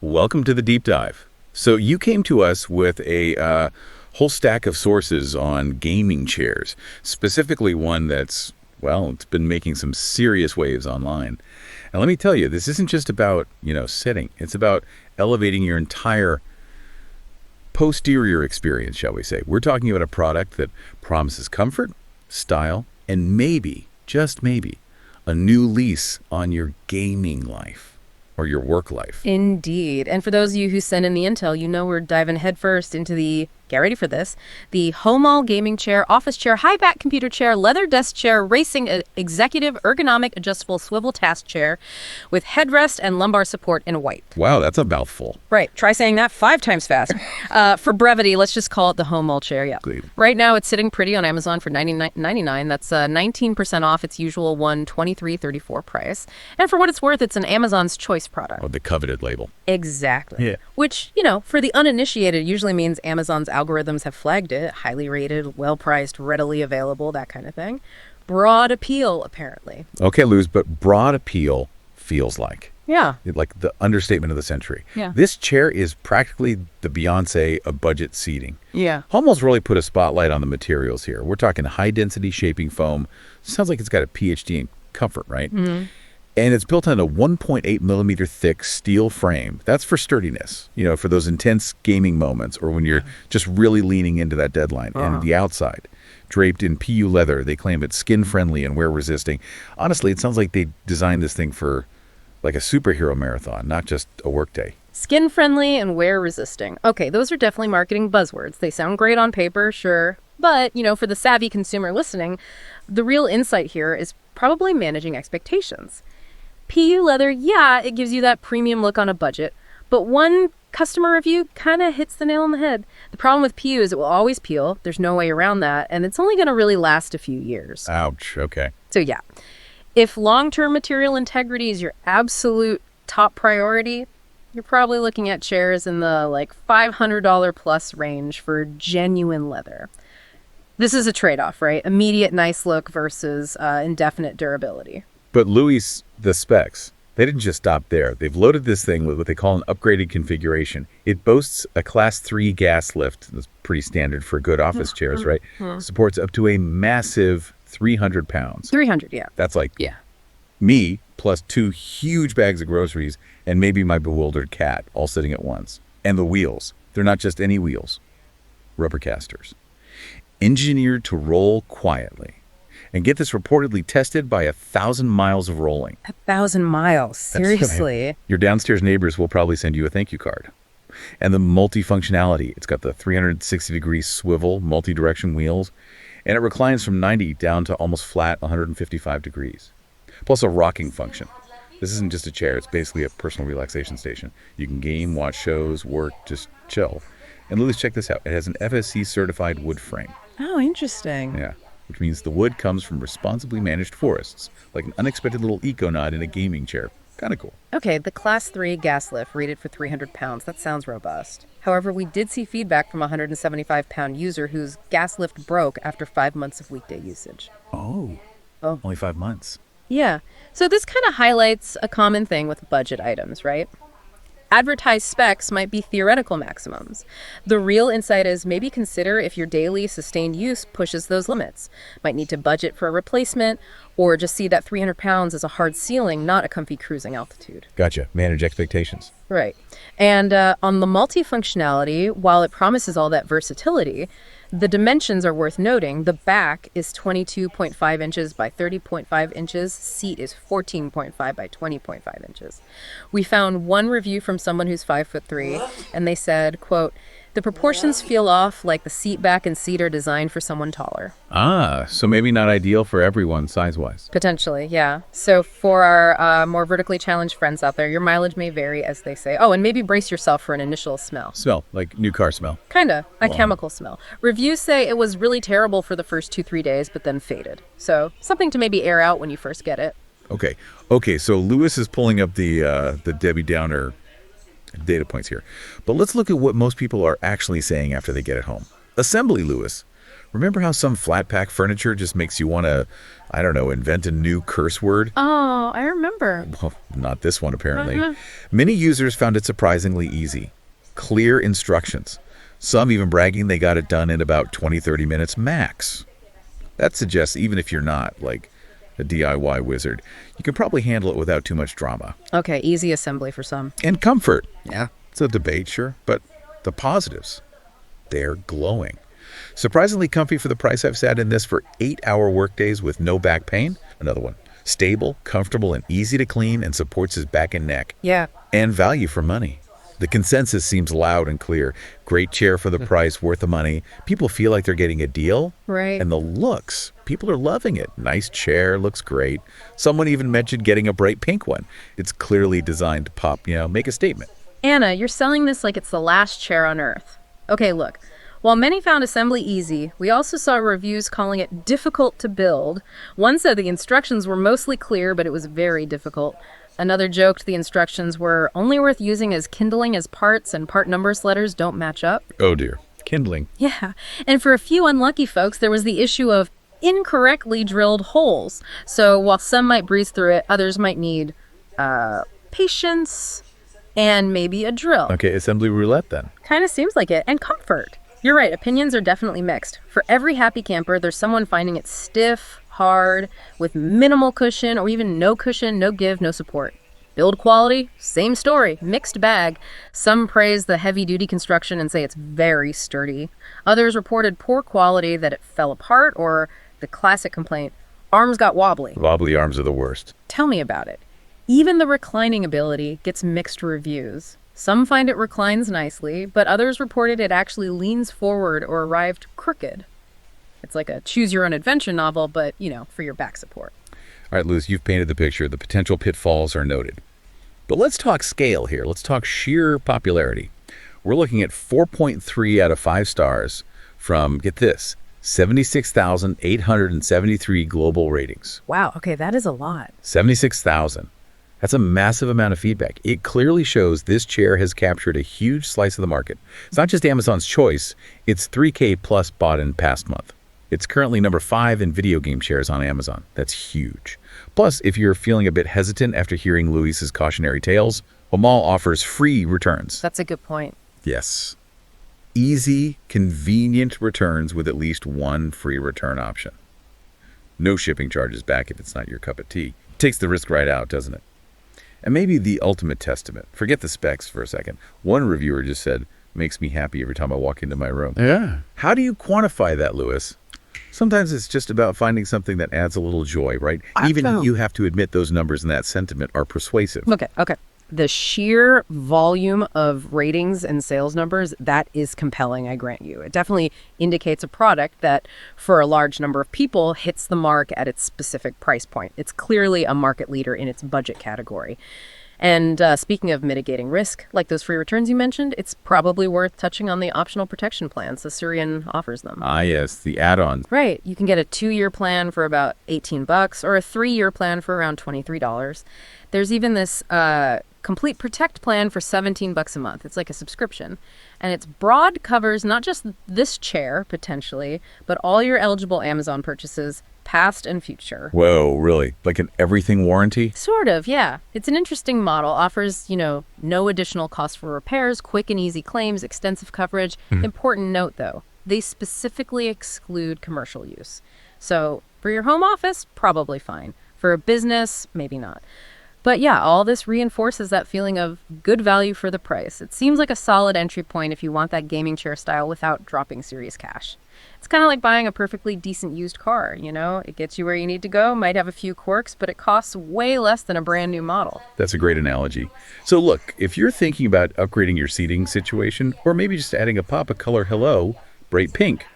Welcome to the deep dive. So you came to us with a whole stack of sources on gaming chairs, specifically one that's, well, it's been making some serious waves online. And let me tell you, this isn't just about, sitting. It's about elevating your entire posterior experience, shall we say. We're talking about a product that promises comfort, style, and maybe, just maybe, a new lease on your gaming life. Or your work life. Indeed. And for those of you who send in the intel, we're diving headfirst into get ready for this, the Homall Gaming Chair, office chair, high-back computer chair, leather desk chair, racing executive ergonomic adjustable swivel task chair with headrest and lumbar support in white. Wow, that's a mouthful. Right. Try saying that 5 times fast. For brevity, let's just call it the Homall chair, yeah. Great. Right now, it's sitting pretty on Amazon for $99.99. That's 19% off its usual $123.34 price. And for what it's worth, it's an Amazon's Choice product. Or the coveted label. Exactly. Yeah. Which, for the uninitiated, usually means Amazon's algorithms have flagged it, highly rated, well-priced, readily available, that kind of thing. Broad appeal, apparently. Okay, Luz, but broad appeal feels like. Yeah. Like the understatement of the century. Yeah. This chair is practically the Beyonce of budget seating. Yeah. Homall's really put a spotlight on the materials here. We're talking high-density shaping foam. Sounds like it's got a PhD in comfort, right? Mm-hmm. And it's built on a 1.8 millimeter thick steel frame. That's for sturdiness, for those intense gaming moments or when you're just really leaning into that deadline. And the outside, draped in PU leather, they claim it's skin-friendly and wear-resisting. Honestly, it sounds like they designed this thing for like a superhero marathon, not just a workday. Skin-friendly and wear-resisting. Okay, those are definitely marketing buzzwords. They sound great on paper, sure. But, for the savvy consumer listening, the real insight here is probably managing expectations. PU leather, yeah, it gives you that premium look on a budget, but one customer review kind of hits the nail on the head. The problem with PU is it will always peel. There's no way around that, and it's only going to really last a few years. Ouch, okay. So yeah, if long-term material integrity is your absolute top priority, you're probably looking at chairs in the $500 plus range for genuine leather. This is a trade-off, right? Immediate nice look versus indefinite durability. But Louis, the specs, they didn't just stop there. They've loaded this thing with what they call an upgraded configuration. It boasts a Class 3 gas lift. That's pretty standard for good office chairs, right? Supports up to a massive 300 pounds. 300, yeah. That's like me plus 2 huge bags of groceries and maybe my bewildered cat all sitting at once. And the wheels. They're not just any wheels. Rubber casters. Engineered to roll quietly. And get this, reportedly tested by 1,000 miles of rolling. 1,000 miles, seriously. Your downstairs neighbors will probably send you a thank you card. And the multi-functionality. It's got the 360-degree swivel, multi-direction wheels, and it reclines from 90 down to almost flat 155 degrees. Plus a rocking function. This isn't just a chair. It's basically a personal relaxation station. You can game, watch shows, work, just chill. And Louis, check this out. It has an FSC-certified wood frame. Oh, interesting. Yeah. Which means the wood comes from responsibly managed forests, like an unexpected little eco-nod in a gaming chair. Kind of cool. Okay, the Class 3 gas lift rated for 300 pounds. That sounds robust. However, we did see feedback from a 175-pound user whose gas lift broke after 5 months of weekday usage. Oh. Only 5 months. Yeah. So this kind of highlights a common thing with budget items, right? Advertised specs might be theoretical maximums. The real insight is maybe consider if your daily sustained use pushes those limits. Might need to budget for a replacement or just see that 300 pounds as a hard ceiling, not a comfy cruising altitude. Gotcha. Manage expectations. Right. And on the multifunctionality, while it promises all that versatility, the dimensions are worth noting. The back is 22.5 inches by 30.5 inches. Seat is 14.5 by 20.5 inches. We found one review from someone who's 5'3", and they said, quote, "The proportions feel off, like the seat back and seat are designed for someone taller." Ah, so maybe not ideal for everyone size-wise. Potentially, yeah. So for our more vertically challenged friends out there, your mileage may vary, as they say. Oh, and maybe brace yourself for an initial smell. Smell, like new car smell. Kinda, a chemical smell. Reviews say it was really terrible for the first 2-3 days, but then faded. So something to maybe air out when you first get it. Okay, so Lewis is pulling up the Debbie Downer data points here. But let's look at what most people are actually saying after they get it home. Assembly, Lewis. Remember how some flat pack furniture just makes you want to, I don't know, invent a new curse word? Oh, I remember. Well, not this one, apparently. Many users found it surprisingly easy. Clear instructions. Some even bragging they got it done in about 20-30 minutes max. That suggests even if you're not, like, a DIY wizard, you can probably handle it without too much drama. Okay, easy assembly for some. And comfort. Yeah. It's a debate, sure, but the positives, they're glowing. Surprisingly comfy for the price. I've sat in this for 8-hour workdays with no back pain. Another one. Stable, comfortable, and easy to clean, and supports his back and neck. Yeah. And value for money. The consensus seems loud and clear. Great chair for the price, worth the money. People feel like they're getting a deal. Right. And the looks, people are loving it. Nice chair, looks great. Someone even mentioned getting a bright pink one. It's clearly designed to pop, make a statement. Anna, you're selling this like it's the last chair on earth. Okay, look. While many found assembly easy, we also saw reviews calling it difficult to build. One said the instructions were mostly clear, but it was very difficult. Another joked the instructions were only worth using as kindling as parts and part numbers letters don't match up. Oh dear. Kindling. Yeah, and for a few unlucky folks, there was the issue of incorrectly drilled holes. So while some might breeze through it, others might need patience and maybe a drill. Okay, assembly roulette then. Kind of seems like it. And comfort. You're right, opinions are definitely mixed. For every happy camper, there's someone finding it stiff, hard, with minimal cushion, or even no cushion, no give, no support. Build quality, same story, mixed bag. Some praise the heavy-duty construction and say it's very sturdy. Others reported poor quality, that it fell apart, or the classic complaint, arms got wobbly. Wobbly arms are the worst. Tell me about it. Even the reclining ability gets mixed reviews. Some find it reclines nicely, but others reported it actually leans forward or arrived crooked. It's like a choose-your-own-adventure novel, but, for your back support. All right, Luz, you've painted the picture. The potential pitfalls are noted. But let's talk scale here. Let's talk sheer popularity. We're looking at 4.3 out of 5 stars from, get this, 76,873 global ratings. Wow, okay, that is a lot. 76,000. That's a massive amount of feedback. It clearly shows this chair has captured a huge slice of the market. It's not just Amazon's choice, it's 3K plus bought in past month. It's currently number 5 in video game chairs on Amazon. That's huge. Plus, if you're feeling a bit hesitant after hearing Luis's cautionary tales, Homall offers free returns. That's a good point. Yes. Easy, convenient returns with at least one free return option. No shipping charges back if it's not your cup of tea. Takes the risk right out, doesn't it? And maybe the ultimate testament. Forget the specs for a second. One reviewer just said, makes me happy every time I walk into my room. Yeah. How do you quantify that, Louis? Sometimes it's just about finding something that adds a little joy, right? Even you have to admit those numbers and that sentiment are persuasive. Okay. The sheer volume of ratings and sales numbers, that is compelling, I grant you. It definitely indicates a product that, for a large number of people, hits the mark at its specific price point. It's clearly a market leader in its budget category. And speaking of mitigating risk, like those free returns you mentioned, it's probably worth touching on the optional protection plans. The Syrian offers them. Ah, yes, the add-ons. Right. You can get a 2-year plan for about $18 or a 3-year plan for around $23. There's even this Complete Protect plan for $17 a month. It's like a subscription. And its broad covers not just this chair, potentially, but all your eligible Amazon purchases, past and future. Whoa, really? Like an everything warranty? Sort of, yeah. It's an interesting model. Offers, no additional cost for repairs, quick and easy claims, extensive coverage. Important note, though, they specifically exclude commercial use. So for your home office, probably fine. For a business, maybe not. But yeah, all this reinforces that feeling of good value for the price. It seems like a solid entry point if you want that gaming chair style without dropping serious cash. It's kind of like buying a perfectly decent used car, It gets you where you need to go, might have a few quirks, but it costs way less than a brand new model. That's a great analogy. So look, if you're thinking about upgrading your seating situation, or maybe just adding a pop of color hello, bright pink,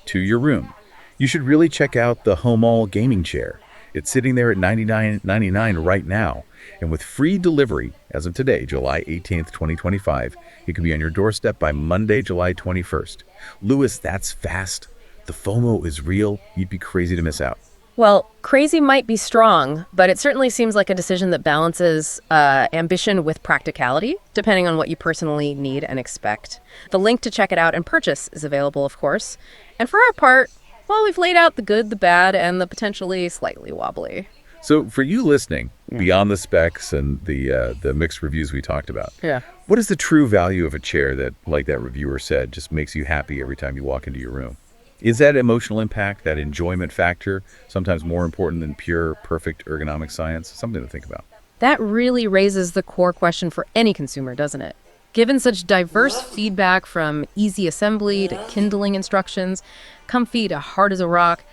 to your room, you should really check out the Homall Gaming Chair. It's sitting there at $99.99 right now. And with free delivery, as of today, July 18th, 2025, it could be on your doorstep by Monday, July 21st. Louis, that's fast. The FOMO is real. You'd be crazy to miss out. Well, crazy might be strong, but it certainly seems like a decision that balances ambition with practicality, depending on what you personally need and expect. The link to check it out and purchase is available, of course. And for our part, well, we've laid out the good, the bad, and the potentially slightly wobbly. So for you listening, beyond the specs and the mixed reviews we talked about, Yeah. what is the true value of a chair that, like that reviewer said, just makes you happy every time you walk into your room? Is that emotional impact, that enjoyment factor, sometimes more important than pure, perfect ergonomic science? Something to think about. That really raises the core question for any consumer, doesn't it? Given such diverse feedback from easy assembly to kindling instructions, comfy to hard as a rock,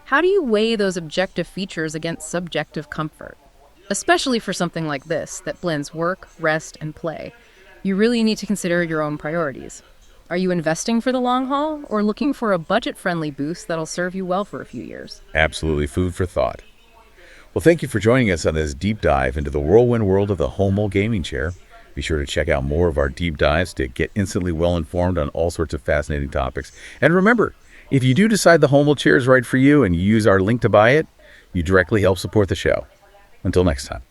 how do you weigh those objective features against subjective comfort? Especially for something like this that blends work, rest, and play. You really need to consider your own priorities. Are you investing for the long haul or looking for a budget-friendly boost that'll serve you well for a few years? Absolutely food for thought. Well, thank you for joining us on this deep dive into the whirlwind world of the Homall Gaming Chair. Be sure to check out more of our deep dives to get instantly well-informed on all sorts of fascinating topics. And remember, if you do decide the Homall chair is right for you and you use our link to buy it, you directly help support the show. Until next time.